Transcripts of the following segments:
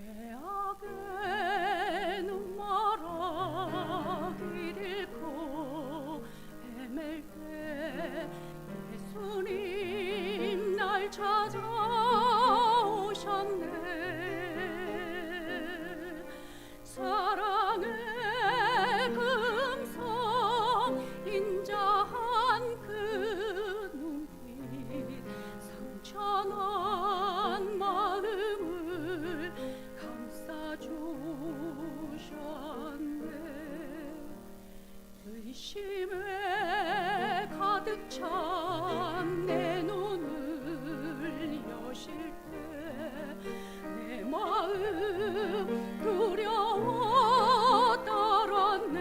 죄악의 눈마라길 잃고 헤맬 때 예수님 날 찾아오셨네. 사랑의 금성 인자한 그 눈빛 상처난 마음을 감싸주셨네. 의심에 가득 찬 내 눈을 여실 때 내 마음 두려워 떨었네.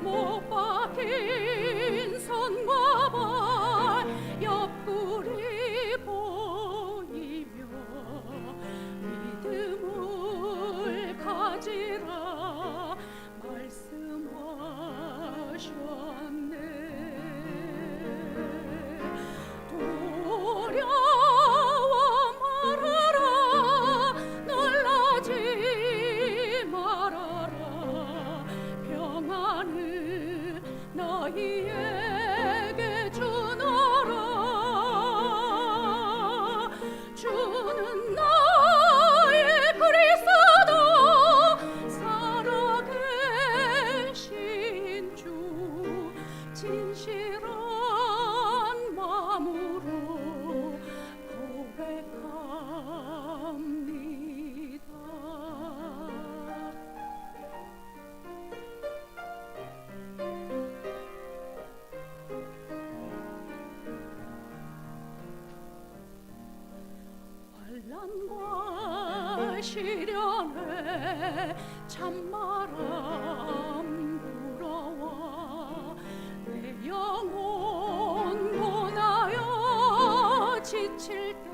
못 박힌 손과 발 옆구리 보이며 믿음을 가지라 말씀하셨네. 두려워 말아라, 놀라지 말아라. 평안을 너희에게 주노라. 주는 나의 그리스도 살아계신 주 진실한 마음으로 고백합니다. 환난과 시련에 찬바람 불어와 내 영혼 고나여 지칠 때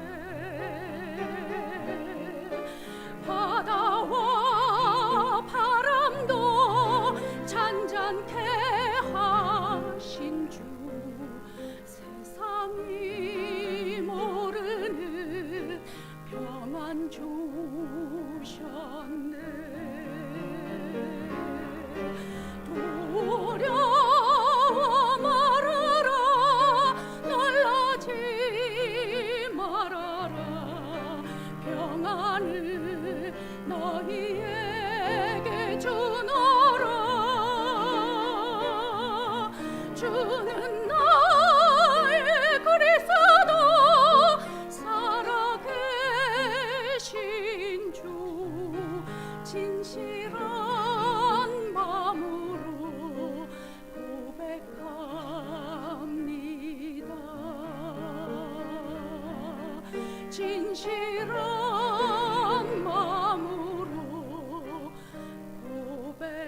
바다와 바람도 잔잔케 하신 주 세상이 모르는 평안 주셨네. 두려워 말아라, 놀라지 말아라. 평안을 너희에게 주노라. 주는 나의 그리스도 살아계신 주 진실한 마음으로 고백합니다. 진실한 마음으로 고백합니다.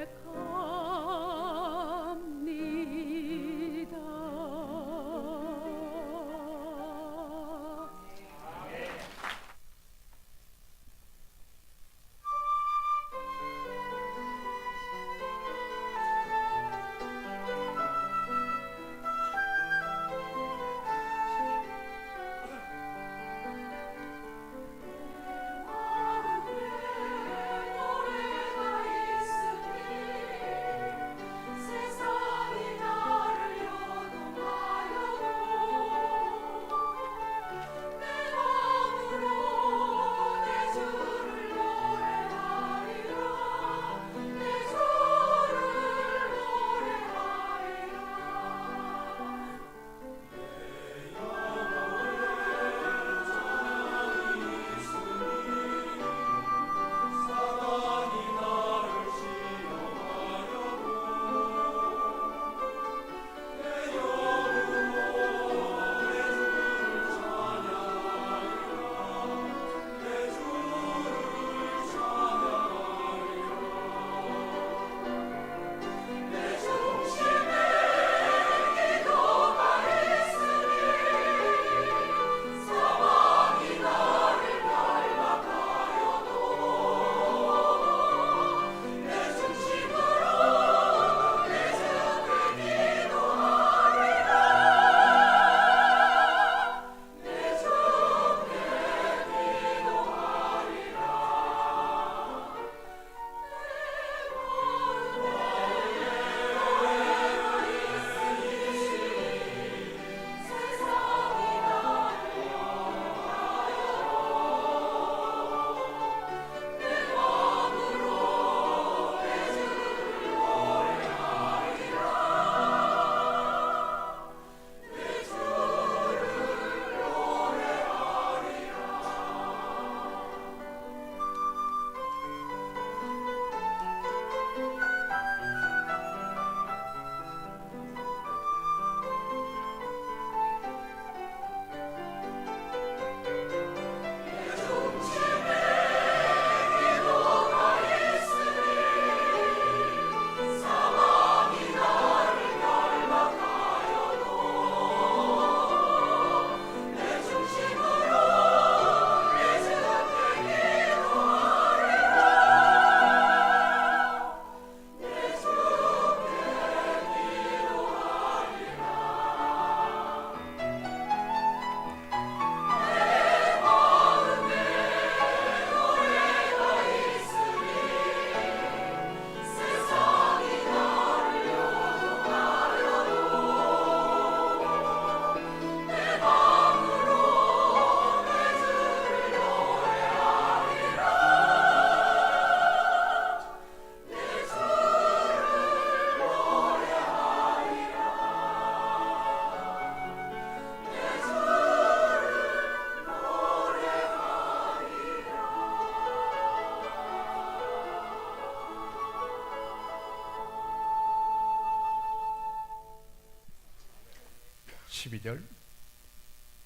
12절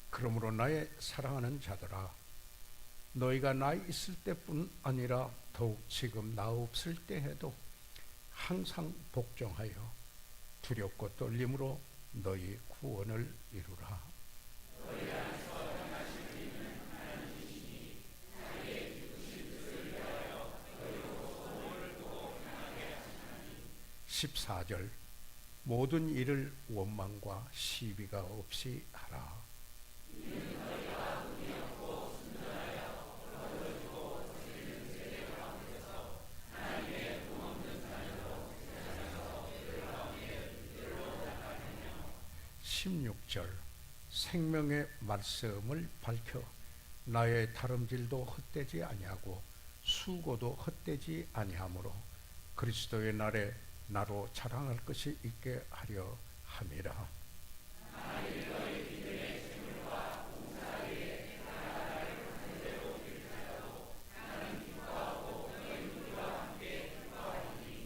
그러므로 나의 사랑하는 자들아 너희가 나 있을 때뿐 아니라 더욱 지금 나 없을 때에도 항상 복종하여 두렵고 떨림으로 너희 구원을 이루라. 14절 모든 일을 원망과 시비가 없이 하라. 16절 생명의 말씀을 밝혀 나의 다름질도 헛되지 아니하고 수고도 헛되지 아니하므로 그리스도의 날에 나로 자랑할 것이 있게 하려 함이라.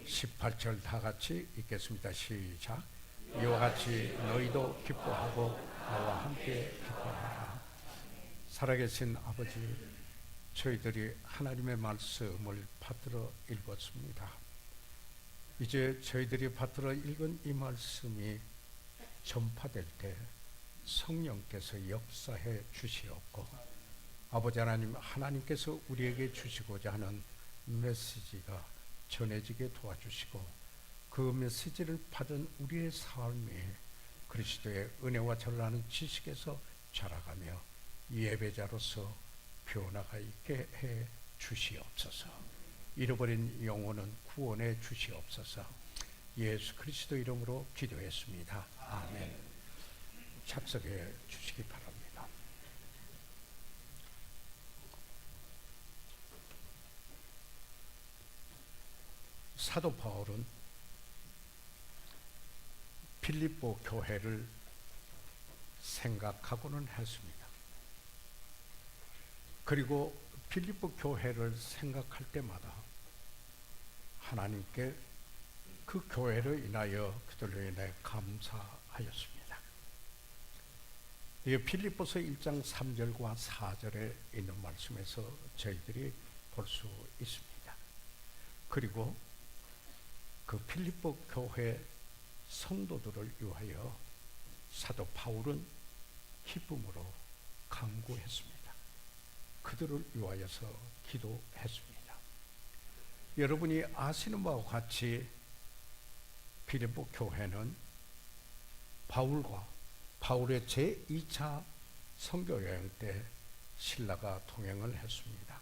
18절 다 같이 읽겠습니다. 시작. 이와 같이 너희도 기뻐하고 나와 함께 기뻐하라. 살아계신 아버지, 저희들이 하나님의 말씀을 받들어 읽었습니다. 이제 저희들이 받들어 읽은 이 말씀이 전파될 때 성령께서 역사해 주시옵고 아버지 하나님, 하나님께서 우리에게 주시고자 하는 메시지가 전해지게 도와주시고 그 메시지를 받은 우리의 삶이 그리스도의 은혜와 전라는 지식에서 자라가며 예배자로서 변화가 있게 해 주시옵소서. 잃어버린 영혼은 구원해 주시옵소서. 예수 그리스도 이름으로 기도했습니다. 아멘. 착석해 주시기 바랍니다. 사도 바울은 필립보 교회를 생각하고는 했습니다. 그리고 필립보 교회를 생각할 때마다 하나님께 그 교회로 인하여 그들로 인해 감사하였습니다. 이 필립보서 1장 3절과 4절에 있는 말씀에서 저희들이 볼 수 있습니다. 그리고 그 필립보 교회 성도들을 위하여 사도 바울은 기쁨으로 간구했습니다. 그들을 위하여서 기도했습니다. 여러분이 아시는 바와 같이 필립보 교회는 바울과 바울의 제2차 선교여행 때 실라가 동행을 했습니다.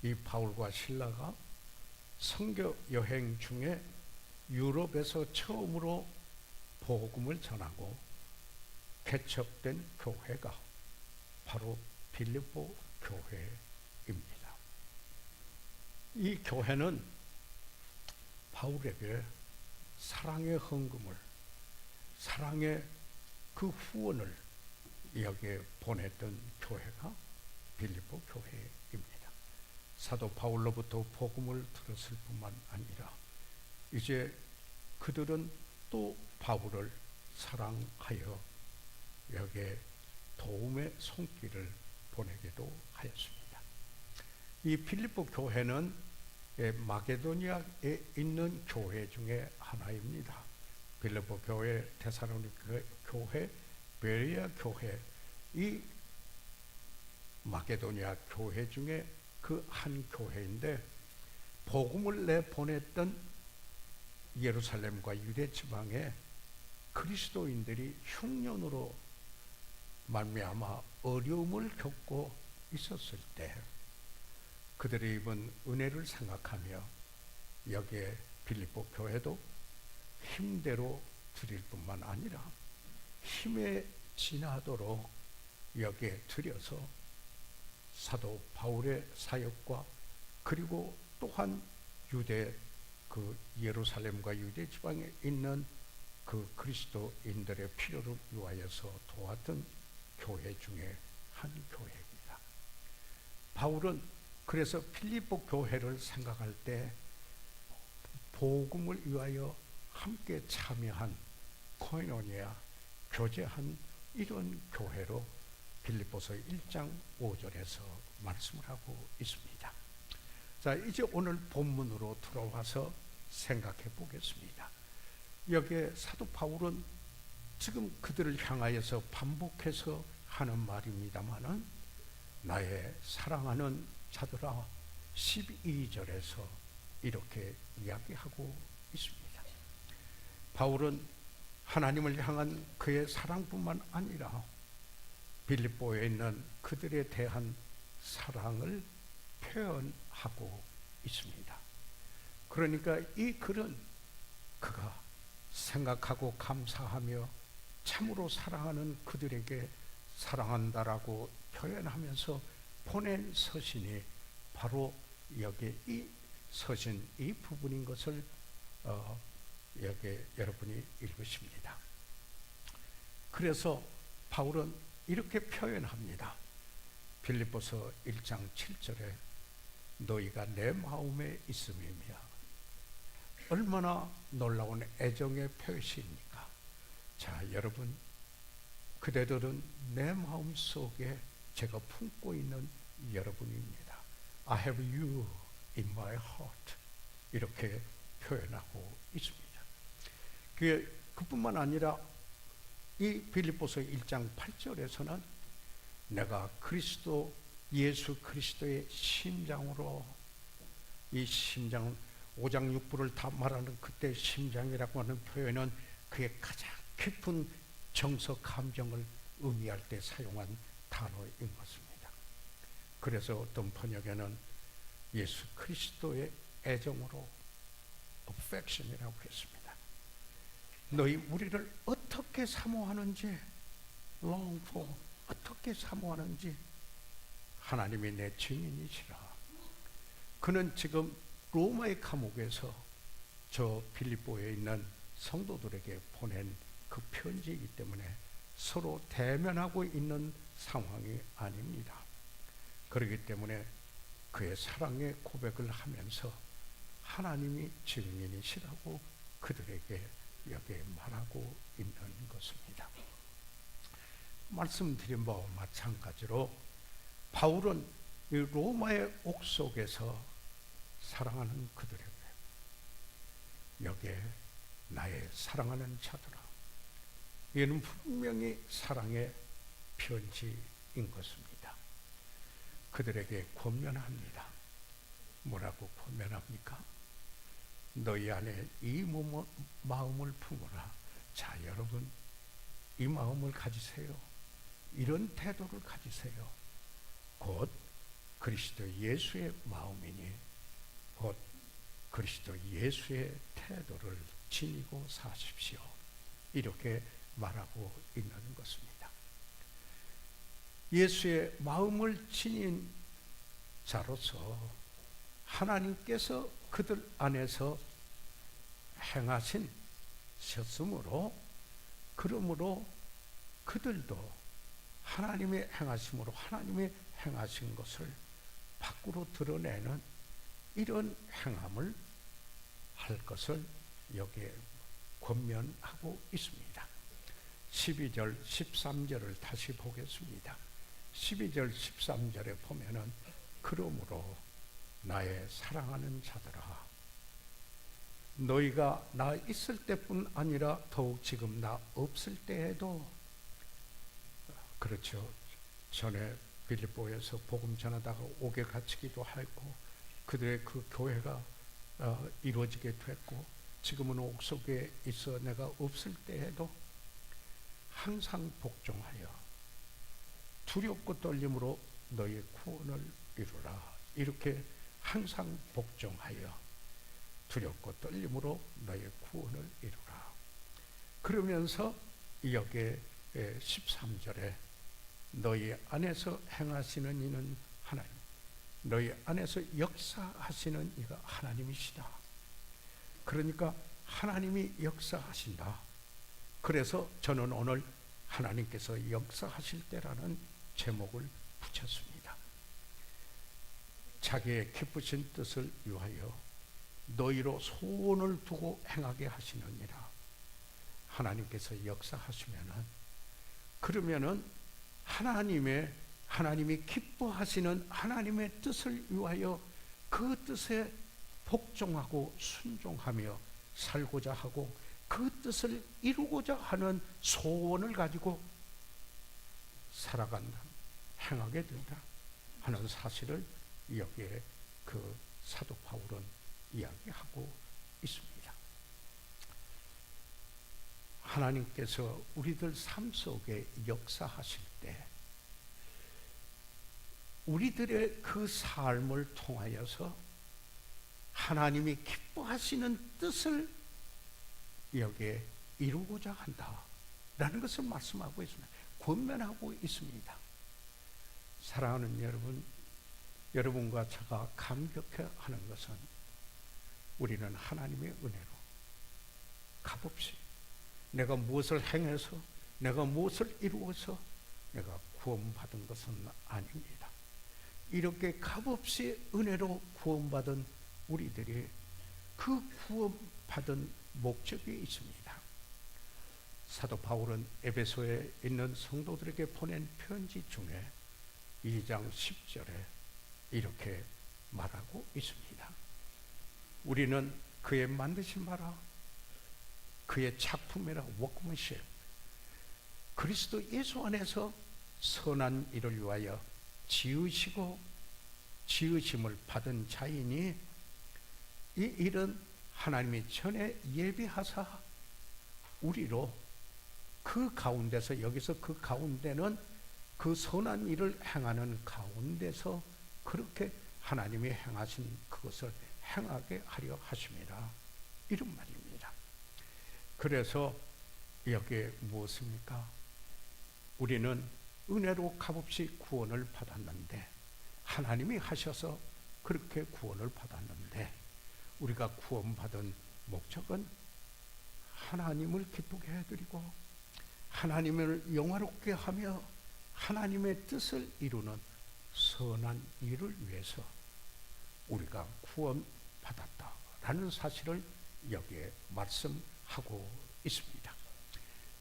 이 바울과 실라가 선교여행 중에 유럽에서 처음으로 복음을 전하고 개척된 교회가 바로 필립보 교회입니다. 이 교회는 바울에게 사랑의 헌금을, 사랑의 그 후원을 여기에 보냈던 교회가 필립보 교회입니다. 사도 바울로부터 복음을 들었을 뿐만 아니라 이제 그들은 또 바울을 사랑하여 여기에 도움의 손길을 보내기도 하였습니다. 이 필립보 교회는 마게도니아에 있는 교회 중에 하나입니다. 필립보 교회, 데살로니가 교회, 베레아 교회, 이 마게도니아 교회 중에 그 한 교회인데 복음을 내보냈던 예루살렘과 유대 지방에 그리스도인들이 흉년으로 말미암아 어려움을 겪고 있었을 때 그들이 입은 은혜를 생각하며 여기에 필립보 교회도 힘대로 드릴 뿐만 아니라 힘에 지나도록 여기에 드려서 사도 바울의 사역과 그리고 또한 유대 그 예루살렘과 유대 지방에 있는 그 그리스도인들의 필요를 위하여서 도왔던 교회 중에 한 교회입니다. 바울은 그래서 필립보 교회를 생각할 때 복음을 위하여 함께 참여한 코이노니아 교제한 이런 교회로 빌립보서 1장 5절에서 말씀을 하고 있습니다. 자, 이제 오늘 본문으로 들어와서 생각해 보겠습니다. 여기에 사도 바울은 지금 그들을 향하여서 반복해서 하는 말입니다마는 나의 사랑하는 자들아 12절에서 이렇게 이야기하고 있습니다. 바울은 하나님을 향한 그의 사랑뿐만 아니라 빌립보에 있는 그들에 대한 사랑을 표현하고 있습니다. 그러니까 이 글은 그가 생각하고 감사하며 참으로 사랑하는 그들에게 사랑한다라고 표현하면서 보낸 서신이 바로 여기 이 서신 이 부분인 것을 여기 여러분이 읽으십니다. 그래서 바울은 이렇게 표현합니다. 빌립보서 1장 7절에 너희가 내 마음에 있음이며 얼마나 놀라운 애정의 표시입니까? 자, 여러분, 그대들은 내 마음 속에 제가 품고 있는 여러분입니다. I have you in my heart. 이렇게 표현하고 있습니다. 그뿐만 아니라 이 빌립보서 1장 8절에서는 내가 그리스도 예수 그리스도의 심장으로, 이 심장은 5장 6부를 다 말하는 그때 심장이라고 하는 표현은 그의 가장 깊은 정서 감정을 의미할 때 사용한 단어인 것입니다. 그래서 어떤 번역에는 예수 그리스도의 애정으로 affection이라고 했습니다. 너희 우리를 어떻게 사모하는지, long for, 어떻게 사모하는지 하나님이 내 증인이시라. 그는 지금 로마의 감옥에서 저 빌립보에 있는 성도들에게 보낸 그 편지이기 때문에 서로 대면하고 있는 상황이 아닙니다. 그렇기 때문에 그의 사랑의 고백을 하면서 하나님이 증인이시라고 그들에게 여기에 말하고 있는 것입니다. 말씀드린 바와 마찬가지로 바울은 이 로마의 옥속에서 사랑하는 그들에게 여기에 나의 사랑하는 자들아, 이는 분명히 사랑의 편지인 것입니다. 그들에게 권면합니다. 뭐라고 권면합니까? 너희 안에 이 마음을 품어라. 자, 여러분, 이 마음을 가지세요. 이런 태도를 가지세요. 곧 그리스도 예수의 마음이니 곧 그리스도 예수의 태도를 지니고 사십시오. 이렇게 말하고 있는 것입니다. 예수의 마음을 지닌 자로서 하나님께서 그들 안에서 행하신 셨으므로, 그러므로 그들도 하나님의 행하심으로 하나님의 행하신 것을 밖으로 드러내는 이런 행함을 할 것을 여기에 권면하고 있습니다. 12절 13절을 다시 보겠습니다. 12절 13절에 보면은 그러므로 나의 사랑하는 자들아, 너희가 나 있을 때뿐 아니라 더욱 지금 나 없을 때에도, 그렇죠, 전에 빌립보에서 복음 전하다가 옥에 갇히기도 하고 그들의 그 교회가 이루어지게 됐고 지금은 옥속에 있어 내가 없을 때에도 항상 복종하여 두렵고 떨림으로 너희 구원을 이루라. 이렇게 항상 복종하여 두렵고 떨림으로 너희 구원을 이루라. 그러면서 여기에 13절에 너희 안에서 행하시는 이는 하나님, 너희 안에서 역사하시는 이가 하나님이시다. 그러니까 하나님이 역사하신다. 그래서 저는 오늘 하나님께서 역사하실 때라는 제목을 붙였습니다. 자기의 기쁘신 뜻을 위하여 너희로 소원을 두고 행하게 하시느니라. 하나님께서 역사하시면은 그러면은 하나님이 기뻐하시는 하나님의 뜻을 위하여 그 뜻에 복종하고 순종하며 살고자 하고 그 뜻을 이루고자 하는 소원을 가지고 살아간다, 행하게 된다 하는 사실을 여기에 그 사도 바울은 이야기하고 있습니다. 하나님께서 우리들 삶 속에 역사하실 때 우리들의 그 삶을 통하여서 하나님이 기뻐하시는 뜻을 여기에 이루고자 한다라는 것을 말씀하고 있습니다. 권면하고 있습니다. 사랑하는 여러분, 여러분과 제가 감격해 하는 것은 우리는 하나님의 은혜로 값없이 내가 무엇을 행해서 내가 무엇을 이루어서 내가 구원받은 것은 아닙니다. 이렇게 값없이 은혜로 구원받은 우리들이 그 구원받은 목적이 있습니다. 사도 바울은 에베소에 있는 성도들에게 보낸 편지 중에 2장 10절에 이렇게 말하고 있습니다. 우리는 그의 만드신 바라 그의 작품이라 workmanship 그리스도 예수 안에서 선한 일을 위하여 지으시고 지으심을 받은 자이니 이 일은 하나님이 전에 예비하사 우리로 그 가운데서 여기서 그 가운데는 그 선한 일을 행하는 가운데서 그렇게 하나님이 행하신 그것을 행하게 하려 하심이라 이런 말입니다. 그래서 여기에 무엇입니까? 우리는 은혜로 값없이 구원을 받았는데 하나님이 하셔서 그렇게 구원을 받았는데 우리가 구원받은 목적은 하나님을 기쁘게 해드리고 하나님을 영화롭게 하며 하나님의 뜻을 이루는 선한 일을 위해서 우리가 구원받았다라는 사실을 여기에 말씀하고 있습니다.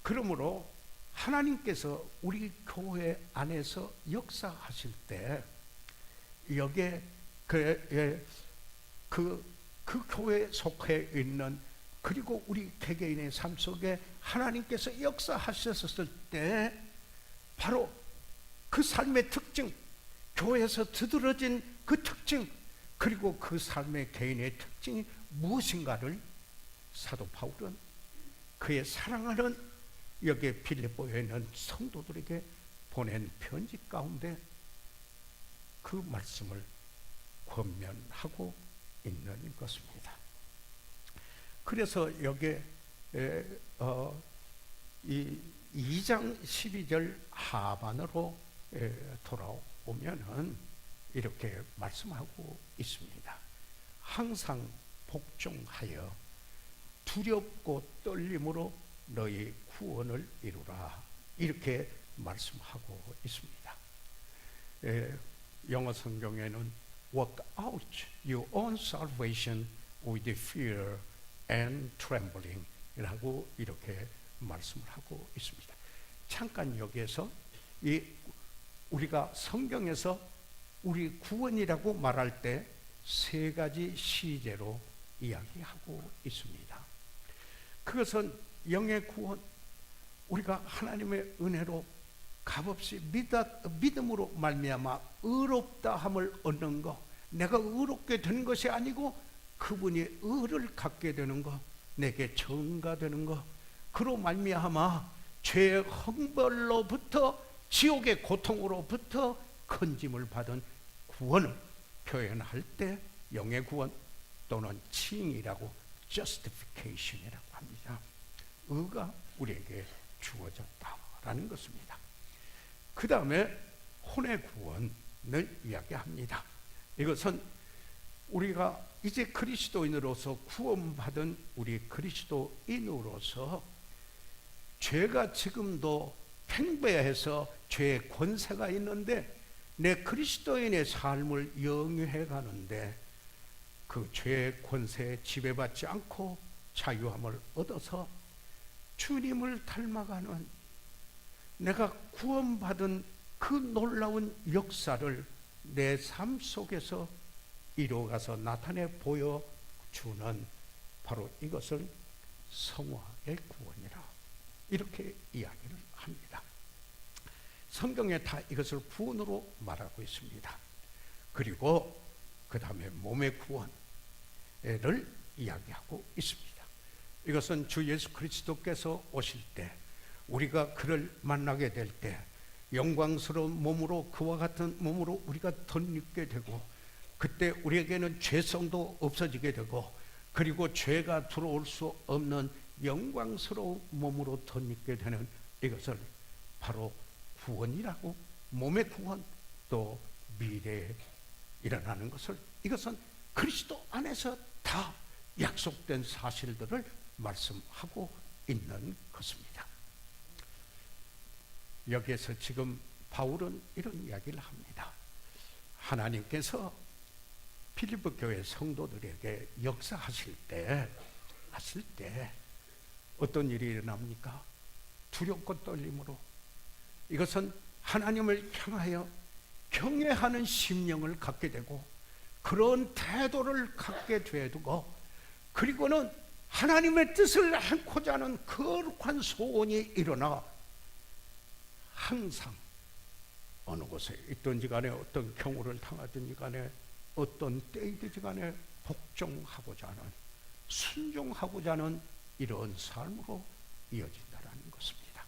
그러므로 하나님께서 우리 교회 안에서 역사하실 때 여기에 그 교회에 속해 있는 그리고 우리 개개인의 삶 속에 하나님께서 역사하셨을 때 바로 그 삶의 특징, 교회에서 두드러진 그 특징 그리고 그 삶의 개인의 특징이 무엇인가를 사도 바울은 그의 사랑하는 여기에 빌립보에 있는 성도들에게 보낸 편지 가운데 그 말씀을 권면하고 있는 것입니다. 그래서 여기에 이 2장 12절 하반으로 돌아오면은 이렇게 말씀하고 있습니다. 항상 복종하여 두렵고 떨림으로 너희 구원을 이루라 이렇게 말씀하고 있습니다. 영어 성경에는 work out your own salvation with fear and trembling 이라고 이렇게 말씀을 하고 있습니다. 잠깐 여기에서 우리가 성경에서 우리 구원이라고 말할 때 세 가지 시제로 이야기하고 있습니다. 그것은 영의 구원, 우리가 하나님의 은혜로 값없이 믿음으로 말미암아 의롭다함을 얻는 것, 내가 의롭게 되는 것이 아니고 그분이 의를 갖게 되는 것, 내게 전가되는 것, 그로 말미암아 죄의 형벌로부터 지옥의 고통으로부터 건짐을 받은 구원을 표현할 때 영의 구원 또는 칭이라고 justification이라고 합니다. 의가 우리에게 주어졌다라는 것입니다. 그 다음에 혼의 구원을 이야기합니다. 이것은 우리가 이제 그리스도인으로서 구원받은 우리 그리스도인으로서 죄가 지금도 팽배해서 죄의 권세가 있는데 내 그리스도인의 삶을 영위해 가는데 그 죄의 권세에 지배받지 않고 자유함을 얻어서 주님을 닮아가는 내가 구원받은 그 놀라운 역사를 내 삶 속에서 이루어가서 나타내 보여주는 바로 이것을 성화의 구원이라 이렇게 이야기를 합니다. 성경에 다 이것을 구원으로 말하고 있습니다. 그리고 그 다음에 몸의 구원을 이야기하고 있습니다. 이것은 주 예수 그리스도께서 오실 때 우리가 그를 만나게 될 때 영광스러운 몸으로 그와 같은 몸으로 우리가 덧입게 되고 그때 우리에게는 죄성도 없어지게 되고 그리고 죄가 들어올 수 없는 영광스러운 몸으로 덧입게 되는 이것을 바로 구원이라고 몸의 구원 또 미래에 일어나는 것을 이것은 그리스도 안에서 다 약속된 사실들을 말씀하고 있는 것입니다. 여기에서 지금 바울은 이런 이야기를 합니다. 하나님께서 빌립보 교회 성도들에게 역사하실 때 어떤 일이 일어납니까? 두렵고 떨림으로 이것은 하나님을 향하여 경외하는 심령을 갖게 되고 그런 태도를 갖게 되고 그리고는 하나님의 뜻을 행고자 하는 거룩한 소원이 일어나 항상 어느 곳에 있든지 간에 어떤 경우를 당하든지 간에 어떤 때이든지 간에 복종하고자 하는 순종하고자 하는 이런 삶으로 이어진다는 것입니다.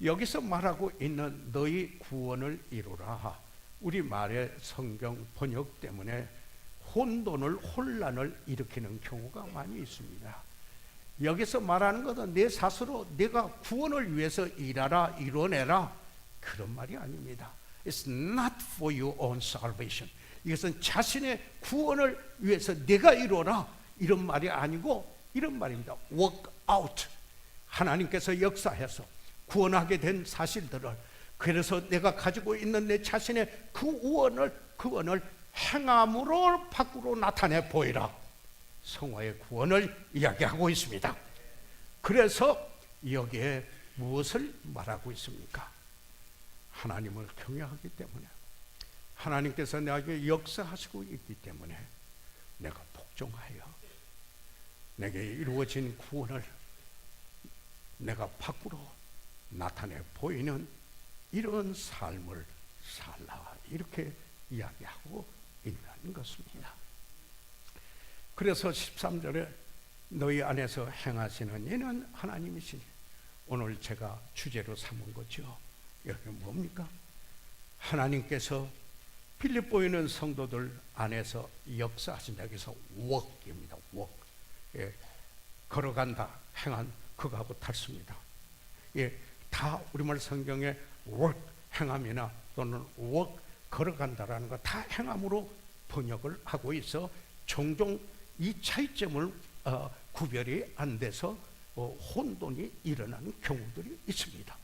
여기서 말하고 있는 너희 구원을 이루라 우리말의 성경 번역 때문에 혼돈을 일으키는 경우가 많이 있습니다. 여기서 말하는 것은 내 스스로 내가 구원을 위해서 일하라 이뤄내라 그런 말이 아닙니다. It's not for your own salvation. 이것은 자신의 구원을 위해서 내가 이뤄라 이런 말이 아니고 이런 말입니다. Work out. 하나님께서 역사해서 구원하게 된 사실들을 그래서 내가 가지고 있는 내 자신의 그 구원을 행함으로 밖으로 나타내 보이라. 성화의 구원을 이야기하고 있습니다. 그래서 여기에 무엇을 말하고 있습니까? 하나님을 경외하기 때문에 하나님께서 내게 역사하시고 있기 때문에 내가 복종하여 내게 이루어진 구원을 내가 밖으로 나타내 보이는 이런 삶을 살라 이렇게 이야기하고 있는 것입니다. 그래서 13절에 너희 안에서 행하시는 이는 하나님이시니 오늘 제가 주제로 삼은 거죠. 여기 뭡니까? 하나님께서 빌립보에 있는 성도들 안에서 역사하신다. 여기서 work입니다. work. 예, 걸어간다, 행한 그거하고 같습니다. 예, 다 우리말 성경에 work, 행함이나 또는 work, 걸어간다라는 거 다 행함으로 번역을 하고 있어 종종 이 차이점을 구별이 안 돼서 혼돈이 일어나는 경우들이 있습니다.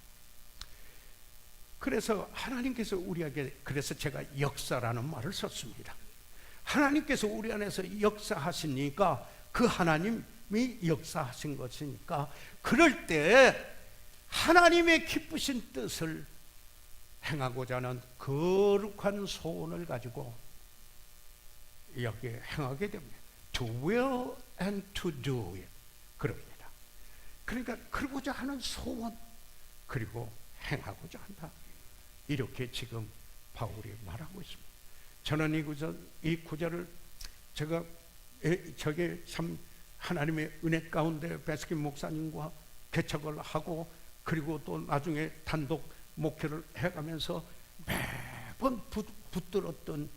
그래서 하나님께서 우리에게 그래서 제가 역사라는 말을 썼습니다. 하나님께서 우리 안에서 역사하시니까 그 하나님이 역사하신 것이니까 그럴 때 하나님의 기쁘신 뜻을 행하고자 하는 거룩한 소원을 가지고 여기에 행하게 됩니다. To will and to do it. 그럽니다. 그러니까 그러고자 하는 소원 그리고 행하고자 한다. 이렇게 지금 바울이 말하고 있습니다. 저는 이 구절을 제가 저게 참 하나님의 은혜 가운데 베스킨 목사님과 개척을 하고 그리고 또 나중에 단독 목회를 해가면서 매번 붙들었던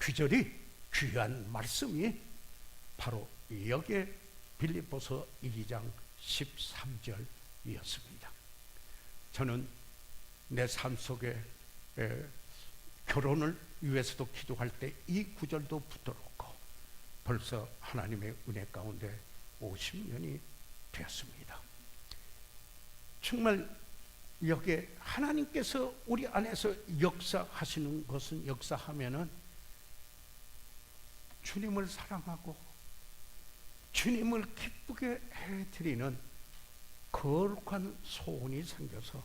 귀절이 귀한 말씀이 바로 여기에 빌립보서 2장 13절이었습니다. 저는 내 삶 속에 결혼을 위해서도 기도할 때 이 구절도 붙들었고 벌써 하나님의 은혜 가운데 50년이 되었습니다. 정말 여기에 하나님께서 우리 안에서 역사하시는 것은 역사하면은 주님을 사랑하고 주님을 기쁘게 해드리는 거룩한 소원이 생겨서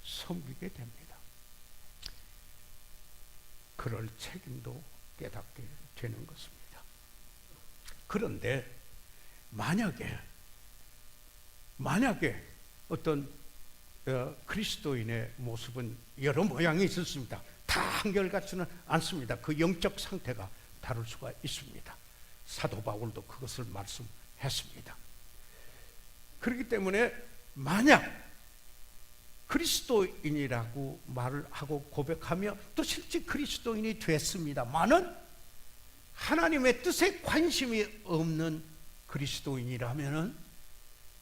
섬기게 됩니다. 그럴 책임도 깨닫게 되는 것입니다. 그런데 만약에 어떤 그리스도인의 모습은 여러 모양이 있었습니다. 다 한결같지는 않습니다. 그 영적 상태가 다를 수가 있습니다. 사도 바울도 그것을 말씀했습니다. 그렇기 때문에 만약 그리스도인이라고 말을 하고 고백하며 또 실제 그리스도인이 됐습니다만은 하나님의 뜻에 관심이 없는 그리스도인이라면은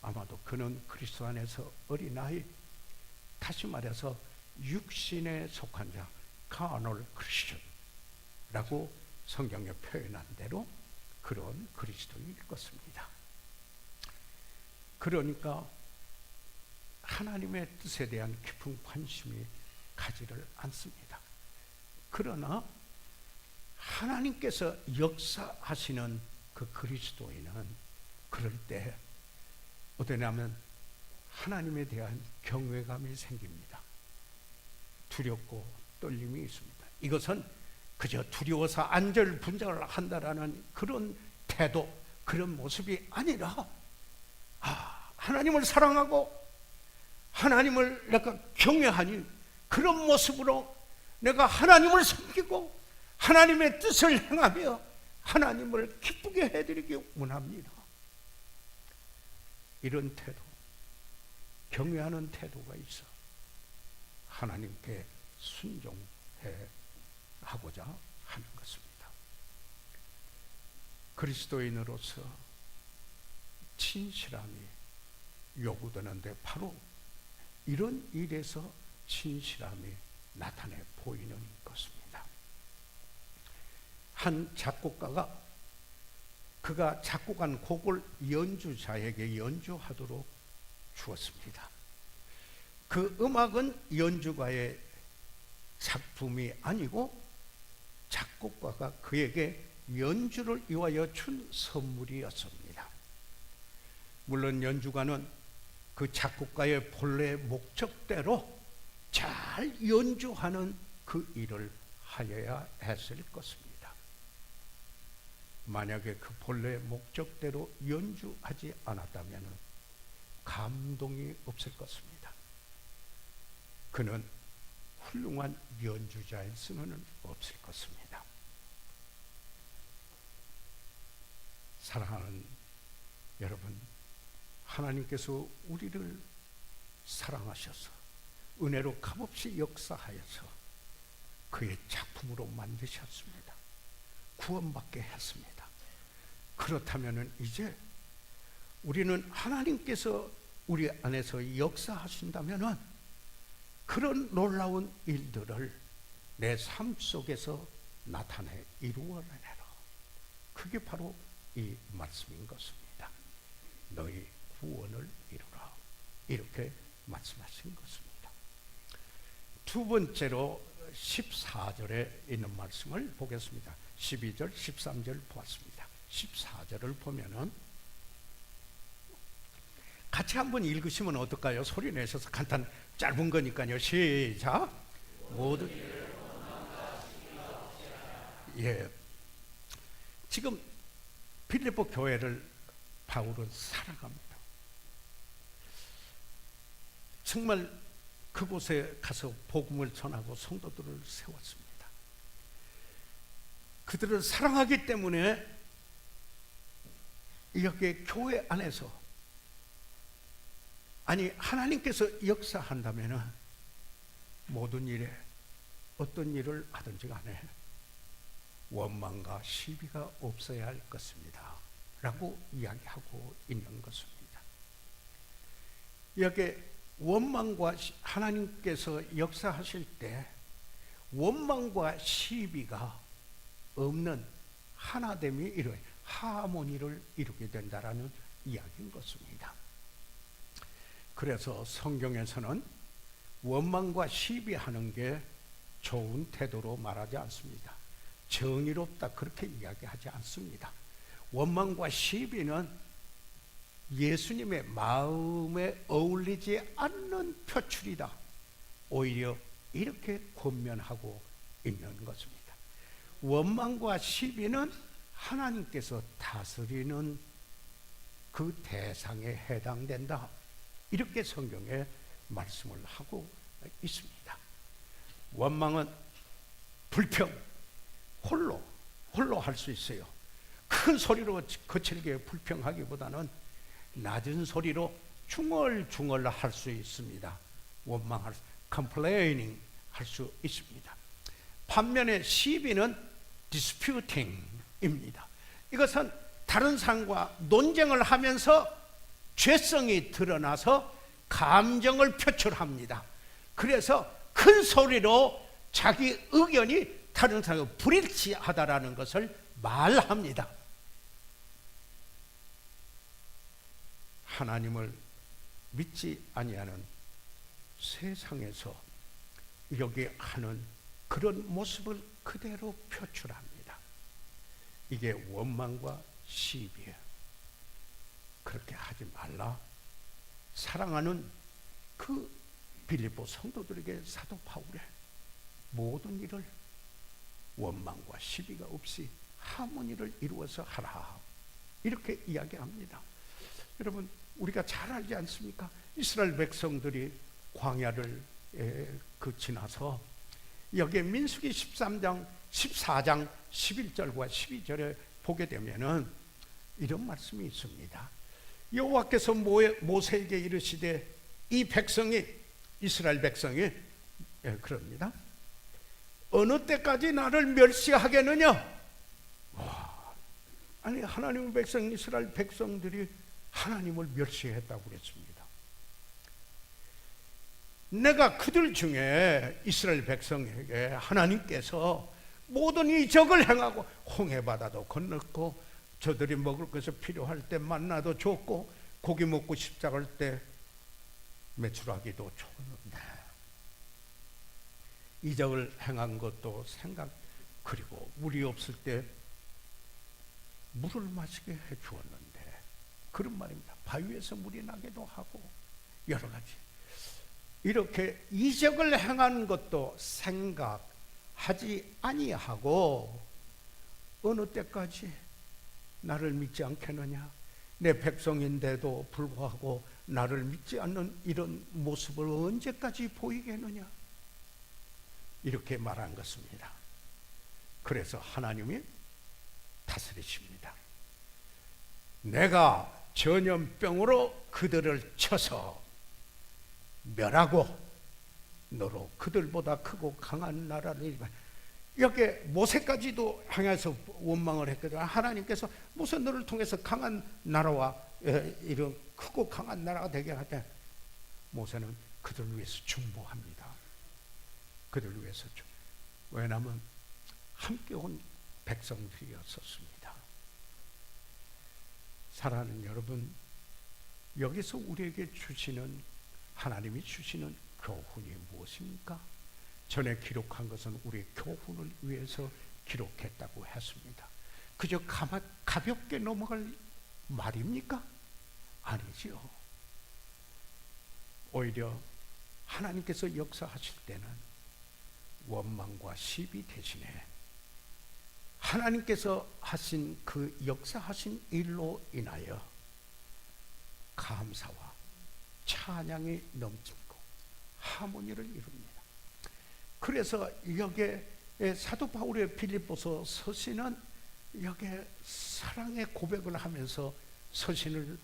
아마도 그는 그리스도 안에서 어린아이, 다시 말해서 육신에 속한 자, carnal Christian라고 성경에 표현한 대로 그런 그리스도인일 것입니다. 그러니까 하나님의 뜻에 대한 깊은 관심이 가지를 않습니다. 그러나 하나님께서 역사하시는 그 그리스도인은 그럴 때 어떠냐면 하나님에 대한 경외감이 생깁니다. 두렵고 떨림이 있습니다. 이것은 그저 두려워서 안절분절을 한다라는 그런 태도, 그런 모습이 아니라 하나님을 사랑하고 하나님을 내가 경외하니 그런 모습으로 내가 하나님을 섬기고 하나님의 뜻을 행하며 하나님을 기쁘게 해드리기 원합니다. 이런 태도, 경외하는 태도가 있어 하나님께 순종해 하고자 하는 것입니다. 그리스도인으로서 진실함이 요구되는데 바로 이런 일에서 진실함이 나타내 보이는 것입니다. 한 작곡가가 그가 작곡한 곡을 연주자에게 연주하도록 주었습니다. 그 음악은 연주가의 작품이 아니고 작곡가가 그에게 연주를 위하여 준 선물이었습니다. 물론 연주가는 그 작곡가의 본래 목적대로 잘 연주하는 그 일을 하여야 했을 것입니다. 만약에 그 본래 목적대로 연주하지 않았다면 감동이 없을 것입니다. 그는 훌륭한 연주자일 수는 없을 것입니다. 사랑하는 여러분, 하나님께서 우리를 사랑하셔서 은혜로 값없이 역사하여서 그의 작품으로 만드셨습니다. 구원받게 했습니다. 그렇다면 이제 우리는 하나님께서 우리 안에서 역사하신다면 그런 놀라운 일들을 내 삶 속에서 나타내 이루어내라. 그게 바로 이 말씀인 것입니다. 너희 구원을 이루라. 이렇게 말씀하신 것입니다. 두 번째로 14절에 있는 말씀을 보겠습니다. 12절, 13절 보았습니다. 14절을 보면은 같이 한번 읽으시면 어떨까요? 소리 내셔서 간단 짧은 거니까요. 시작. 모두 지금 빌립보 교회를 바울은 사랑합니다. 정말 그곳에 가서 복음을 전하고 성도들을 세웠습니다. 그들을 사랑하기 때문에 여기 교회 안에서 하나님께서 역사한다면 모든 일에 어떤 일을 하든지 간에 원망과 시비가 없어야 할 것입니다 라고 이야기하고 있는 것입니다. 여기 원망과 하나님께서 역사하실 때 원망과 시비가 없는 하나됨이 이루어요. 하모니를 이루게 된다라는 이야기인 것입니다. 그래서 성경에서는 원망과 시비하는 게 좋은 태도로 말하지 않습니다. 정의롭다 그렇게 이야기하지 않습니다. 원망과 시비는 예수님의 마음에 어울리지 않는 표출이다. 오히려 이렇게 권면하고 있는 것입니다. 원망과 시비는 하나님께서 다스리는 그 대상에 해당된다. 이렇게 성경에 말씀을 하고 있습니다. 원망은 불평, 홀로 할 수 있어요. 큰 소리로 거칠게 불평하기보다는 낮은 소리로 중얼중얼 할 수 있습니다. 원망할 수, complaining 할 수 있습니다. 반면에 시비는 disputing입니다. 이것은 다른 사람과 논쟁을 하면서 죄성이 드러나서 감정을 표출합니다. 그래서 큰 소리로 자기 의견이 다른 사람과 불일치하다라는 것을 말합니다. 하나님을 믿지 아니하는 세상에서 여기 하는 그런 모습을 그대로 표출합니다. 이게 원망과 시비예요. 그렇게 하지 말라. 사랑하는 그 빌립보 성도들에게 사도 바울의 모든 일을 원망과 시비가 없이 하모니를 이루어서 하라. 이렇게 이야기합니다. 여러분, 우리가 잘 알지 않습니까? 이스라엘 백성들이 광야를 지나서 여기에 민수기 13장, 14장 11절과 12절에 보게 되면은 이런 말씀이 있습니다. 여호와께서 모세에게 이르시되 이 백성이, 이스라엘 백성이 그럽니다. 어느 때까지 나를 멸시하겠느냐? 아니, 하나님의 백성, 이스라엘 백성들이 하나님을 멸시했다고 그랬습니다. 내가 그들 중에 이스라엘 백성에게 하나님께서 모든 이적을 행하고 홍해바다도 건넜고 저들이 먹을 것이 필요할 때 만나도 줬고 고기 먹고 싶작할 때 메추라기도 줬는데 이적을 행한 것도 그리고 물이 없을 때 물을 마시게 해 주었는데, 그런 말입니다. 바위에서 물이 나기도 하고 여러 가지 이렇게 이적을 행한 것도 생각하지 아니하고 어느 때까지 나를 믿지 않겠느냐? 내 백성인데도 불구하고 나를 믿지 않는 이런 모습을 언제까지 보이겠느냐? 이렇게 말한 것입니다. 그래서 하나님이 다스리십니다. 내가 전염병으로 그들을 쳐서 멸하고 너로 그들보다 크고 강한 나라를, 여기 모세까지도 향해서 원망을 했거든요. 하나님께서 모세 너를 통해서 강한 나라와 이런 크고 강한 나라가 되게 하되, 모세는 그들을 위해서 중보합니다. 그들을 위해서 왜냐하면 함께 온 백성들이었었습니다. 사랑하는 여러분, 여기서 우리에게 주시는, 하나님이 주시는 교훈이 무엇입니까? 전에 기록한 것은 우리의 교훈을 위해서 기록했다고 했습니다. 그저 가볍게 넘어갈 말입니까? 아니죠. 오히려 하나님께서 역사하실 때는 원망과 시비 대신에 하나님께서 하신 그 역사하신 일로 인하여 감사와 찬양이 넘치고 하모니를 이룹니다. 그래서 여기에 사도 바울의 빌립보서 서신은 여기에 사랑의 고백을 하면서 서신을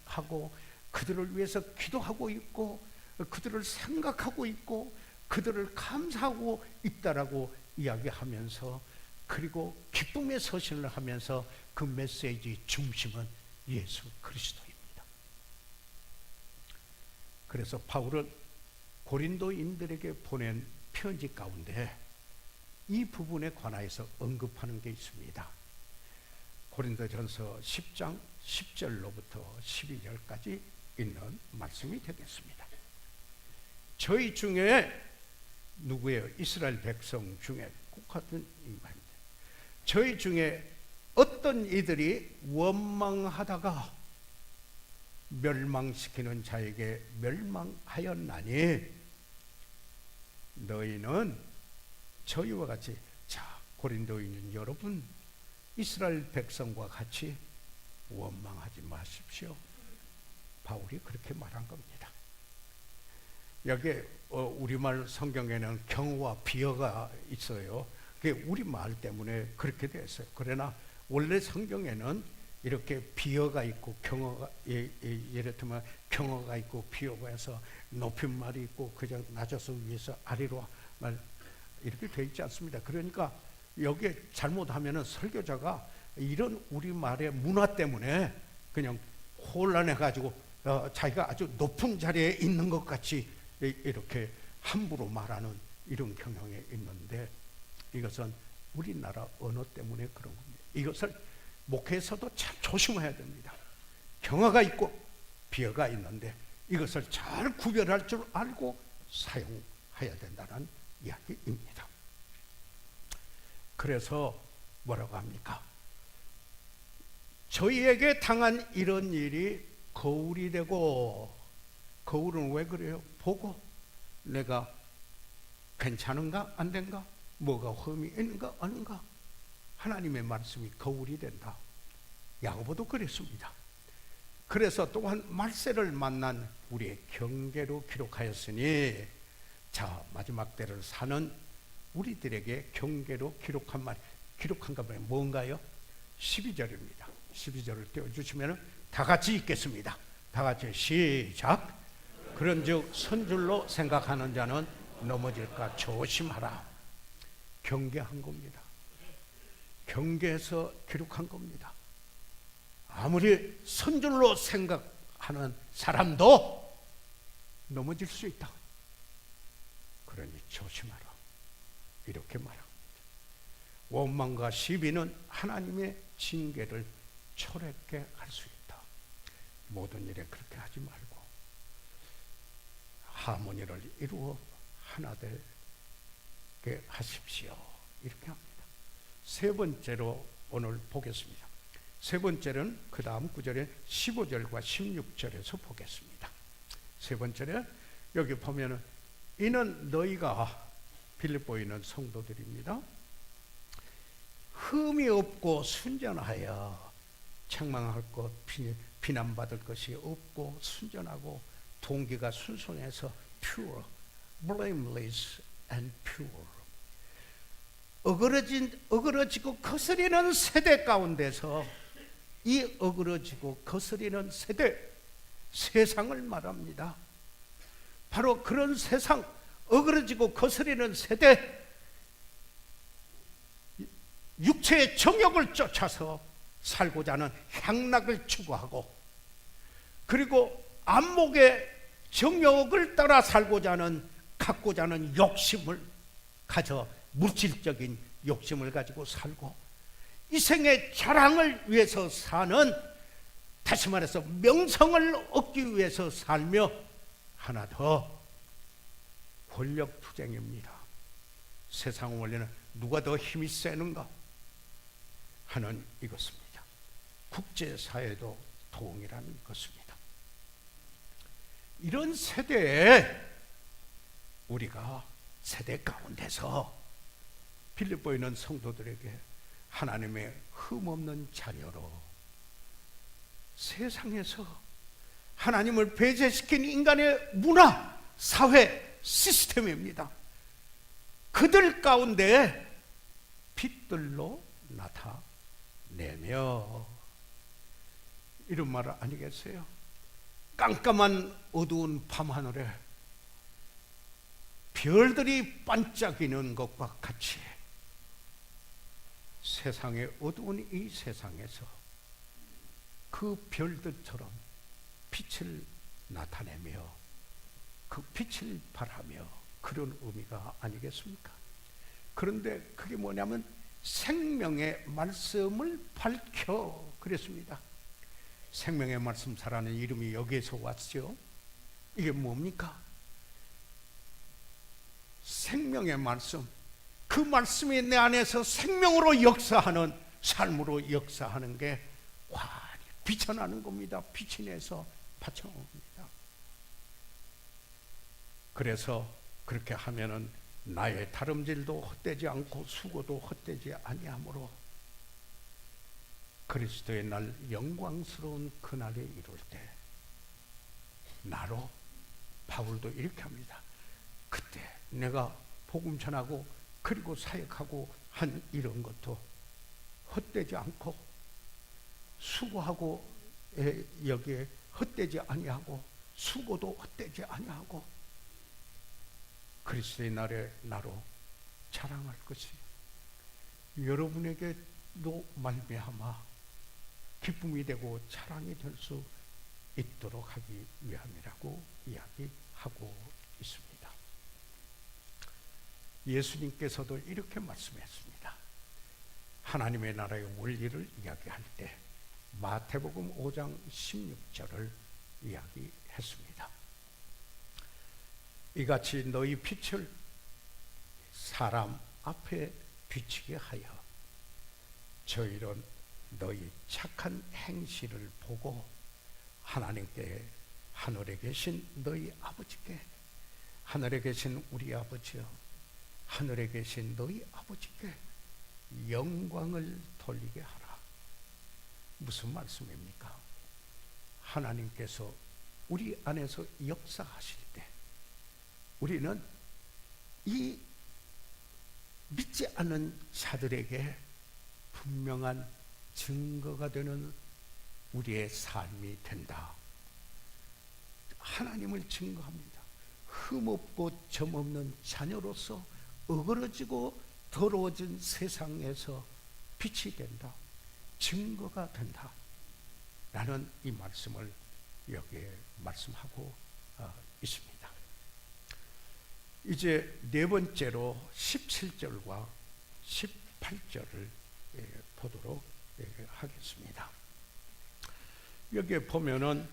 하고 그들을 위해서 기도하고 있고 그들을 생각하고 있고 그들을 감사하고 있다라고 이야기하면서, 그리고 기쁨의 서신을 하면서 그 메시지의 중심은 예수 그리스도입니다. 그래서 바울은 고린도인들에게 보낸 편지 가운데 이 부분에 관하여서 언급하는 게 있습니다. 고린도전서 10장 10절로부터 12절까지 있는 말씀이 되겠습니다. 저희 중에 누구예요? 이스라엘 백성 중에 꼭 같은 인간입니다. 저희 중에 어떤 이들이 원망하다가 멸망시키는 자에게 멸망하였나니 너희는 저희와 같이, 자, 고린도인 여러분, 이스라엘 백성과 같이 원망하지 마십시오. 바울이 그렇게 말한 겁니다. 여기 우리말 성경에는 경어와 비어가 있어요. 그게 우리말 때문에 그렇게 됐어요. 그러나 원래 성경에는 이렇게 비어가 있고 경어가, 예를 들면 경어가 있고 비어가 해서 높임말이 있고 그냥 낮아서 위에서 아래로 말 이렇게 돼 있지 않습니다. 그러니까 여기에 잘못하면은 설교자가 이런 우리말의 문화 때문에 그냥 혼란해 가지고 자기가 아주 높은 자리에 있는 것 같이 이렇게 함부로 말하는 이런 경향이 있는데, 이것은 우리나라 언어 때문에 그런 겁니다. 이것을 목회에서도 참 조심해야 됩니다. 경어가 있고 비어가 있는데 이것을 잘 구별할 줄 알고 사용해야 된다는 이야기입니다. 그래서 뭐라고 합니까? 저희에게 당한 이런 일이 거울이 되고, 거울은 왜 그래요? 보고 내가 괜찮은가 안 된가, 뭐가 흠이 있는가 아닌가, 하나님의 말씀이 거울이 된다. 야고보도 그랬습니다. 그래서 또한 말세를 만난 우리의 경계로 기록하였으니, 자, 마지막 때를 사는 우리들에게 경계로 기록한 말 뭔가요? 12절입니다. 12절을 띄워주시면 다 같이 읽겠습니다. 다 같이 시작. 그런즉 선줄로 생각하는 자는 넘어질까 조심하라. 경계한 겁니다. 경계해서 기록한 겁니다. 아무리 선줄로 생각하는 사람도 넘어질 수 있다. 그러니 조심하라. 이렇게 말합니다. 원망과 시비는 하나님의 징계를 초래하게 할 수 있다. 모든 일에 그렇게 하지 말고 하모니를 이루어 하나 되게 하십시오. 이렇게 합니다. 세 번째로 오늘 보겠습니다. 세 번째는 그 다음 구절에 15절과 16절에서 보겠습니다. 세 번째는 여기 보면은, 이는 너희가, 빌립보에 있는 성도들입니다, 흠이 없고 순전하여 책망할 것, 비난받을 것이 없고 순전하고 동기가 순순해서 pure, blameless and pure. 어그러지고 거스리는 세대 가운데서, 이 어그러지고 거스리는 세대, 세상을 말합니다. 바로 그런 세상, 어그러지고 거스리는 세대, 육체의 정욕을 쫓아서 살고자 하는 향락을 추구하고, 그리고 안목의 정욕을 따라 살고자 하는, 갖고자 하는 욕심을 가져, 물질적인 욕심을 가지고 살고, 이 생의 자랑을 위해서 사는, 다시 말해서 명성을 얻기 위해서 살며, 하나 더 권력투쟁입니다. 세상 원리는 누가 더 힘이 세는가 하는 이것입니다. 국제사회도 동일한 것입니다. 이런 세대에 우리가 세대 가운데서 빌립보에 있는 성도들에게 하나님의 흠없는 자녀로, 세상에서 하나님을 배제시킨 인간의 문화, 사회, 시스템입니다. 그들 가운데 빛들로 나타내며, 이런 말 아니겠어요? 깜깜한 어두운 밤하늘에 별들이 반짝이는 것과 같이 세상의 어두운 이 세상에서 그 별들처럼 빛을 나타내며 그 빛을 발하며, 그런 의미가 아니겠습니까? 그런데 그게 뭐냐면 생명의 말씀을 밝혀, 그랬습니다. 생명의 말씀사라는 이름이 여기에서 왔죠. 이게 뭡니까? 생명의 말씀, 그 말씀이 내 안에서 생명으로 역사하는, 삶으로 역사하는 게 환히 비춰나는 겁니다. 빛이 내서 바쳐옵니다. 그래서 그렇게 하면은 나의 다름질도 헛되지 않고 수고도 헛되지 아니하므로 그리스도의 날 영광스러운 그날에 이룰 때 나로 바울도 이렇게 합니다. 그때 내가 복음 전하고 그리고 사역하고 한 이런 것도 헛되지 않고 수고하고 여기에 헛되지 아니하고 수고도 헛되지 아니하고 그리스도의 날에 나로 자랑할 것이 여러분에게도 말미암아 기쁨이 되고 자랑이 될 수 있도록 하기 위함이라고 이야기하고 있습니다. 예수님께서도 이렇게 말씀했습니다. 하나님의 나라의 원리를 이야기할 때 마태복음 5장 16절을 이야기했습니다. 이같이 너희 빛을 사람 앞에 비치게 하여 저희는 너희 착한 행실을 보고 하나님께 하늘에 계신 너희 아버지께 하늘에 계신 우리 아버지여 하늘에 계신 너희 아버지께 영광을 돌리게 하라. 무슨 말씀입니까? 하나님께서 우리 안에서 역사하실 때 우리는 이 믿지 않는 자들에게 분명한 증거가 되는 우리의 삶이 된다. 하나님을 증거합니다. 흠없고 점없는 자녀로서 어그러지고 더러워진 세상에서 빛이 된다. 증거가 된다. 라는 이 말씀을 여기에 말씀하고 있습니다. 이제 네 번째로 17절과 18절을 보도록 하겠습니다. 여기에 보면은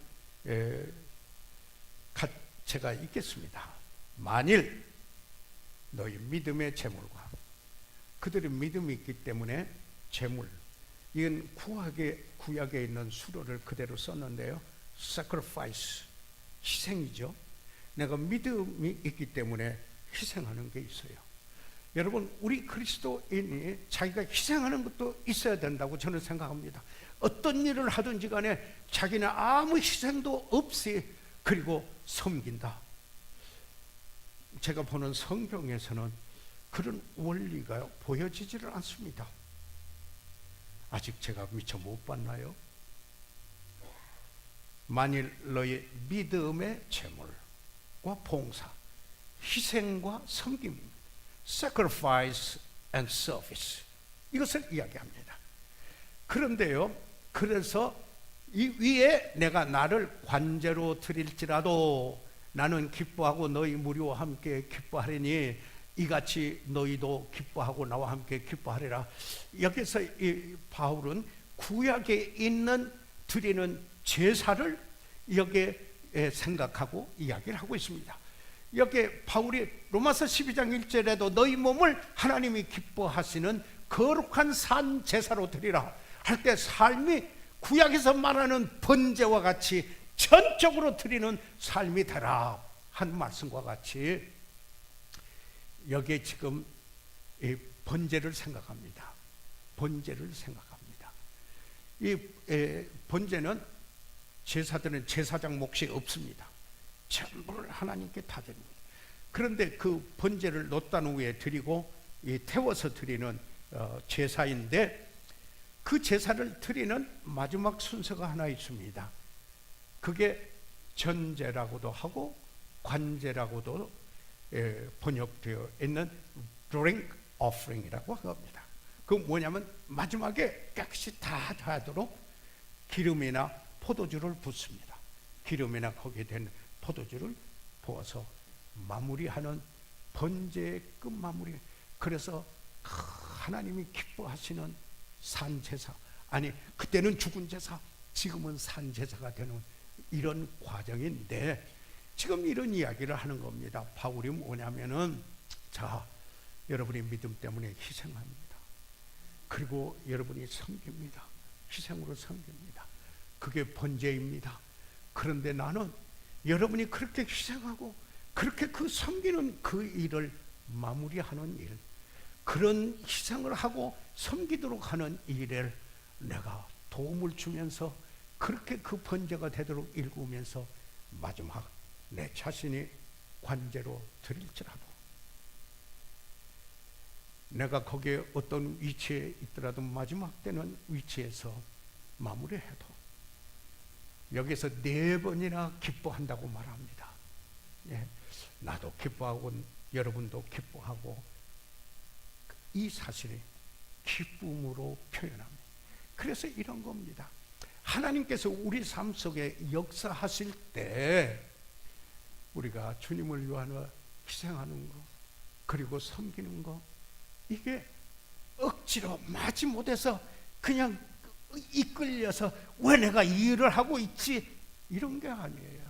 제가 읽겠습니다. 만일 너희 믿음의 제물과 그들의 믿음이 있기 때문에 제물, 이건 구약에 있는 수로를 그대로 썼는데요. sacrifice, 희생이죠. 내가 믿음이 있기 때문에 희생하는 게 있어요. 여러분, 우리 그리스도인이 자기가 희생하는 것도 있어야 된다고 저는 생각합니다. 어떤 일을 하든지 간에 자기는 아무 희생도 없이 그리고 섬긴다. 제가 보는 성경에서는 그런 원리가 보여지지를 않습니다. 아직 제가 미처 못 봤나요? 만일 너의 믿음의 제물과 봉사, 희생과 섬김, sacrifice and service, 이것을 이야기합니다. 그런데요, 그래서 이 위에 내가 나를 관제로 드릴지라도 나는 기뻐하고 너희 무리와 함께 기뻐하리니 이같이 너희도 기뻐하고 나와 함께 기뻐하리라. 여기서 이 바울은 구약에 있는 드리는 제사를 여기에 생각하고 이야기를 하고 있습니다. 여기에 바울이 로마서 12장 1절에도 너희 몸을 하나님이 기뻐하시는 거룩한 산 제사로 드리라 할 때 삶이 구약에서 말하는 번제와 같이 전적으로 드리는 삶이 되라 한 말씀과 같이 여기에 지금 이 번제를 생각합니다. 번제를 생각합니다. 이 번제는 제사들은 제사장 몫이 없습니다. 전부를 하나님께 다 드립니다. 그런데 그 번제를 놓단 후에 드리고 태워서 드리는 제사인데 그 제사를 드리는 마지막 순서가 하나 있습니다. 그게 전제라고도 하고 관제라고도 번역되어 있는 drink offering이라고 합니다. 그 뭐냐면 마지막에 깨끗이 다 하도록 기름이나 포도주를 붓습니다. 기름이나 거기에 된 포도주를 부어서 마무리하는 번제의 끝마무리. 그래서 하나님이 기뻐하시는 산제사, 아니 그때는 죽은 제사, 지금은 산제사가 되는 이런 과정인데 지금 이런 이야기를 하는 겁니다. 바울이 뭐냐면은 자, 여러분이 믿음 때문에 희생합니다. 그리고 여러분이 섬깁니다. 희생으로 섬깁니다. 그게 번제입니다. 그런데 나는 여러분이 그렇게 희생하고 그렇게 그 섬기는 그 일을 마무리하는 일, 그런 희생을 하고 섬기도록 하는 일에 내가 도움을 주면서 그렇게 그 번제가 되도록 일구면서 마지막 내 자신이 관제로 드릴지라도 내가 거기에 어떤 위치에 있더라도 마지막 때는 위치에서 마무리해도 여기서 4번이나 기뻐한다고 말합니다. 예, 나도 기뻐하고 여러분도 기뻐하고 이 사실이 기쁨으로 표현합니다. 그래서 이런 겁니다. 하나님께서 우리 삶 속에 역사하실 때 우리가 주님을 위하여 희생하는 거 그리고 섬기는 거, 이게 억지로 마지 못해서 그냥 이끌려서 왜 내가 이 일을 하고 있지, 이런 게 아니에요.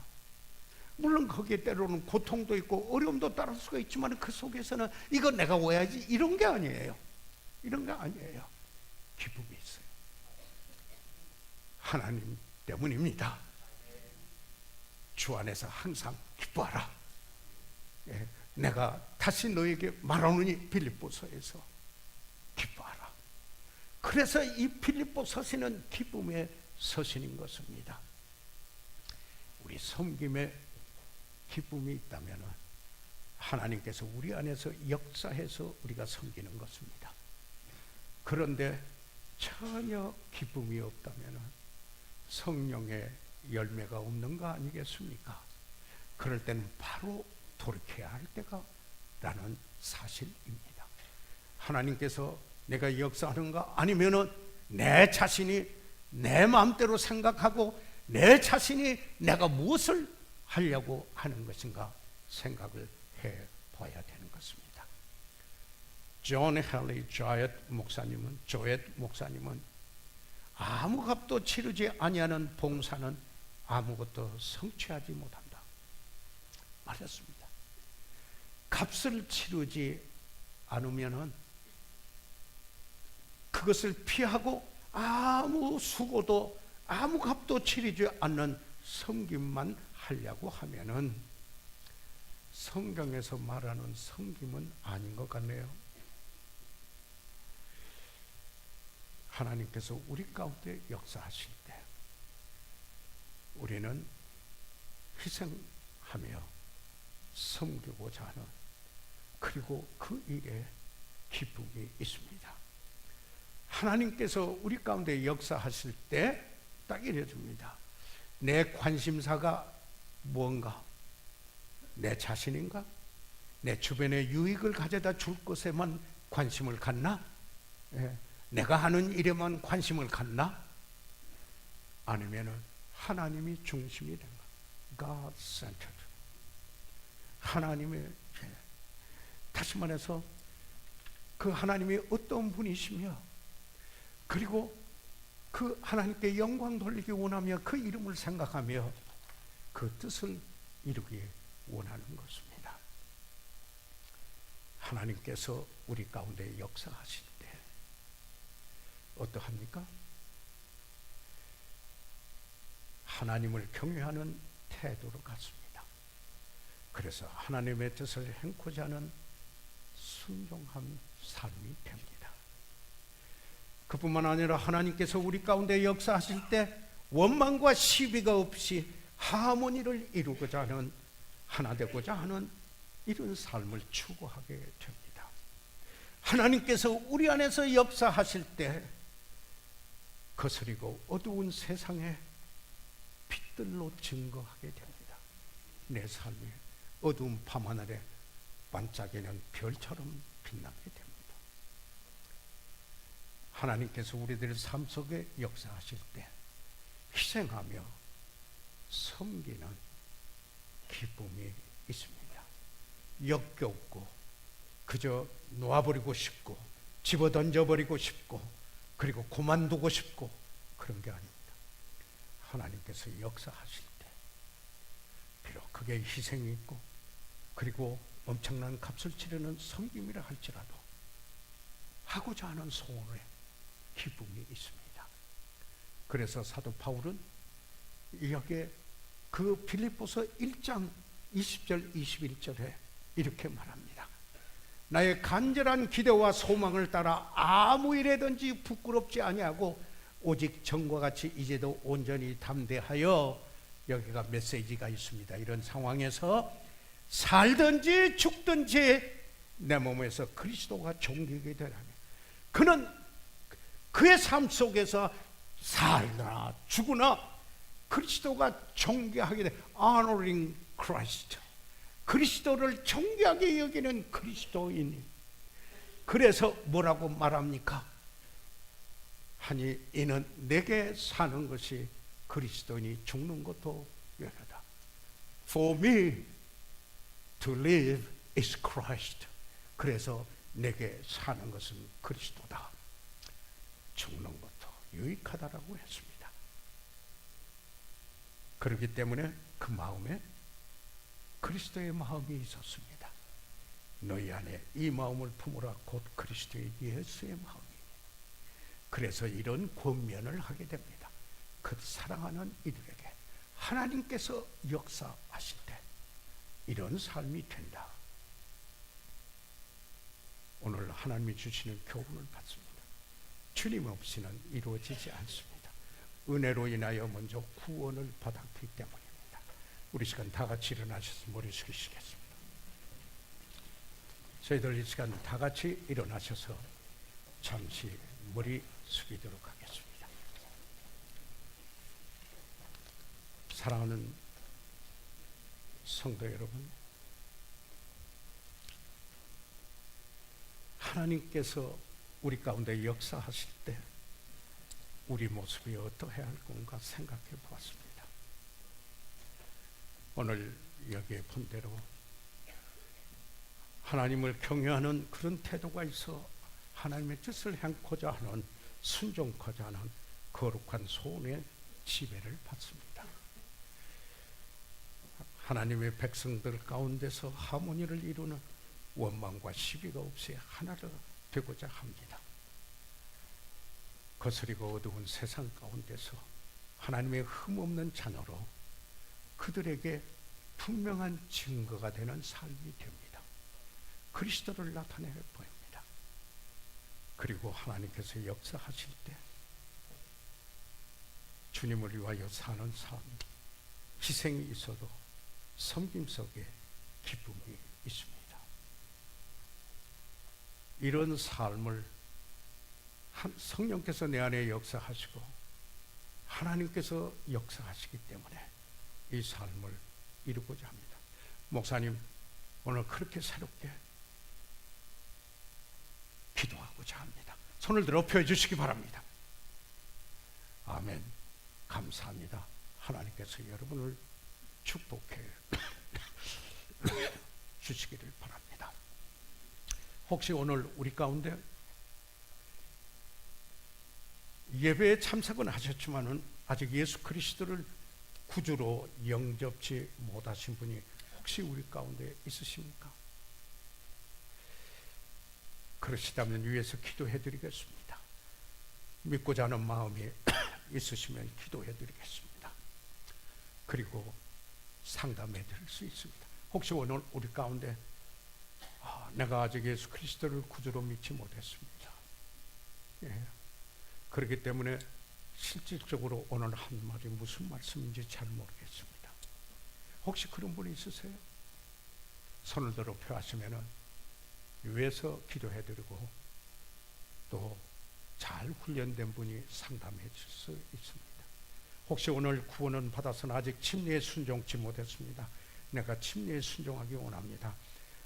물론 거기에 때로는 고통도 있고 어려움도 따를 수가 있지만 그 속에서는 이거 내가 왜 하지, 이런 게 아니에요. 이런 게 아니에요. 기쁨이 있어요. 하나님 때문입니다. 주 안에서 항상 기뻐하라. 예, 내가 다시 너에게 말하노니 빌립보서에서 기뻐하라. 그래서 이 빌립보 서신은 기쁨의 서신인 것입니다. 우리 섬김에 기쁨이 있다면 하나님께서 우리 안에서 역사해서 우리가 섬기는 것입니다. 그런데 전혀 기쁨이 없다면 성령의 열매가 없는 거 아니겠습니까? 그럴 때는 바로 돌이켜야 할 때가 라는 사실입니다. 하나님께서 내가 역사하는가, 아니면은 내 자신이 내 마음대로 생각하고 내 자신이 내가 무엇을 하려고 하는 것인가 생각을 해 봐야 되는 것입니다. 존 헨리 조엣 목사님은 아무 값도 치르지 아니하는 봉사는 아무것도 성취하지 못한다 말했습니다. 값을 치르지 않으면은 그것을 피하고 아무 수고도 아무 값도 치르지 않는 섬김만 하려고 하면은 성경에서 말하는 섬김은 아닌 것 같네요. 하나님께서 우리 가운데 역사하실 때 우리는 희생하며 섬기고자 하는, 그리고 그 일에 기쁨이 있습니다. 하나님께서 우리 가운데 역사하실 때 딱 이래줍니다. 내 관심사가 뭔가? 내 자신인가? 내 주변에 유익을 가져다 줄 것에만 관심을 갖나? 예. 내가 하는 일에만 관심을 갖나? 아니면은 하나님이 중심이 된가? God centered. 하나님의, 다시 말해서 그 하나님이 어떤 분이시며, 그리고 그 하나님께 영광 돌리기 원하며 그 이름을 생각하며 그 뜻을 이루기 원하는 것입니다. 하나님께서 우리 가운데 역사하실 때 어떠합니까? 하나님을 경외하는 태도로 갖습니다. 그래서 하나님의 뜻을 행코자 하는 순종한 삶이 됩니다. 그뿐만 아니라 하나님께서 우리 가운데 역사하실 때 원망과 시비가 없이 하모니를 이루고자 하는, 하나 되고자 하는 이런 삶을 추구하게 됩니다. 하나님께서 우리 안에서 역사하실 때 거스리고 어두운 세상에 빛들로 증거하게 됩니다. 내 삶이 어두운 밤하늘에 반짝이는 별처럼 빛나게 됩니다. 하나님께서 우리들의 삶 속에 역사하실 때 희생하며 섬기는 기쁨이 있습니다. 역겹고 그저 놓아버리고 싶고 집어던져버리고 싶고 그리고 그만두고 싶고 그런 게 아닙니다. 하나님께서 역사하실 때 비록 그게 희생이 있고 그리고 엄청난 값을 치르는 섬김이라 할지라도 하고자 하는 소원에 기쁨이 있습니다. 그래서 사도 바울은 여기에 그 빌립보서 1장 20절 21절에 이렇게 말합니다. 나의 간절한 기대와 소망을 따라 아무 일에든지 부끄럽지 아니하고 오직 전과 같이 이제도 온전히 담대하여, 여기가 메시지가 있습니다. 이런 상황에서 살든지 죽든지 내 몸에서 그리스도가 존귀하게 되라면, 그는 그의 삶 속에서 살거나 죽으나 그리스도가 존귀하게 돼, honoring Christ, 그리스도를 존귀하게 여기는 그리스도인. 그래서 뭐라고 말합니까? 하니 이는 내게 사는 것이 그리스도니 죽는 것도 유익하다. For me to live is Christ. 그래서 내게 사는 것은 그리스도다, 죽는 것도 유익하다라고 했습니다. 그렇기 때문에 그 마음에 그리스도의 마음이 있었습니다. 너희 안에 이 마음을 품으라, 곧 그리스도의 예수의 마음이니. 그래서 이런 권면을 하게 됩니다. 그 사랑하는 이들에게 하나님께서 역사하실 때 이런 삶이 된다. 오늘 하나님이 주시는 교훈을 받습니다. 주님 없이는 이루어지지 않습니다. 은혜로 인하여 먼저 구원을 받았기 때문입니다. 우리 시간 다 같이 일어나셔서 머리 숙이시겠습니다. 저희들 이 시간 다 같이 일어나셔서 잠시 머리 숙이도록 하겠습니다. 사랑하는 성도 여러분, 하나님께서 우리 가운데 역사하실 때 우리 모습이 어떠해야 할 건가 생각해 보았습니다. 오늘 여기에 본 대로 하나님을 경외하는 그런 태도가 있어 하나님의 뜻을 행고자 하는, 순종하자 하는 거룩한 소원의 지배를 받습니다. 하나님의 백성들 가운데서 하모니를 이루는 원망과 시비가 없이 하나로 되고자 합니다. 거스리고 어두운 세상 가운데서 하나님의 흠없는 자녀로 그들에게 분명한 증거가 되는 삶이 됩니다. 그리스도를 나타내 보입니다. 그리고 하나님께서 역사하실 때 주님을 위하여 사는 삶, 희생이 있어도 섬김 속에 기쁨이 있습니다. 이런 삶을 성령께서 내 안에 역사하시고 하나님께서 역사하시기 때문에 이 삶을 이루고자 합니다. 목사님, 오늘 그렇게 새롭게 기도하고자 합니다. 손을 들어 펴주시기 바랍니다. 아멘. 감사합니다. 하나님께서 여러분을 축복해 주시기를 바랍니다. 혹시 오늘 우리 가운데 예배에 참석은 하셨지만은 아직 예수 그리스도를 구주로 영접지 못하신 분이 혹시 우리 가운데 있으십니까? 그러시다면 위에서 기도해 드리겠습니다. 믿고자 하는 마음이 있으시면 기도해 드리겠습니다. 그리고 상담해 드릴 수 있습니다. 혹시 오늘 우리 가운데 내가 아직 예수 그리스도를 구주로 믿지 못했습니다. 예. 그렇기 때문에 실질적으로 오늘 한 말이 무슨 말씀인지 잘 모르겠습니다. 혹시 그런 분이 있으세요? 손을 들어 펴하시면은 위에서 기도해 드리고 또 잘 훈련된 분이 상담해 줄 수 있습니다. 혹시 오늘 구원은 받아서는 아직 침례에 순종치 못했습니다. 내가 침례에 순종하기 원합니다.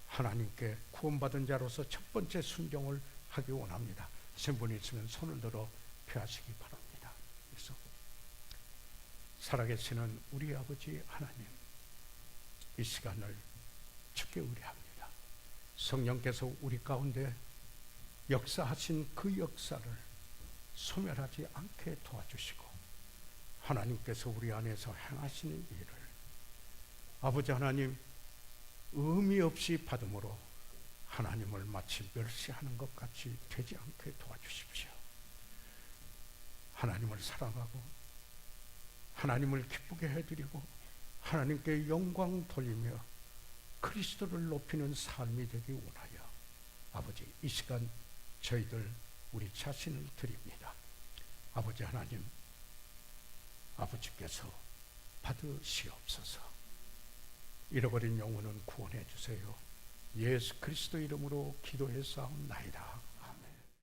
하나님께 구원받은 자로서 첫 번째 순종을 하기 원합니다. 하신 분이 있으면 손을 들어 펴하시기 바랍니다. 그래서 살아계시는 우리 아버지 하나님, 이 시간을 주께 의뢰합니다. 성령께서 우리 가운데 역사하신 그 역사를 소멸하지 않게 도와주시고 하나님께서 우리 안에서 행하시는 일을 아버지 하나님 의미 없이 받음으로 하나님을 마치 멸시하는 것 같이 되지 않게 도와주십시오. 하나님을 사랑하고 하나님을 기쁘게 해드리고 하나님께 영광 돌리며 그리스도를 높이는 삶이 되기 원하여 아버지 이 시간 저희들 우리 자신을 드립니다. 아버지 하나님, 아버지께서 받으시옵소서. 잃어버린 영혼은 구원해 주세요. 예수 그리스도 이름으로 기도해 싸움나이다.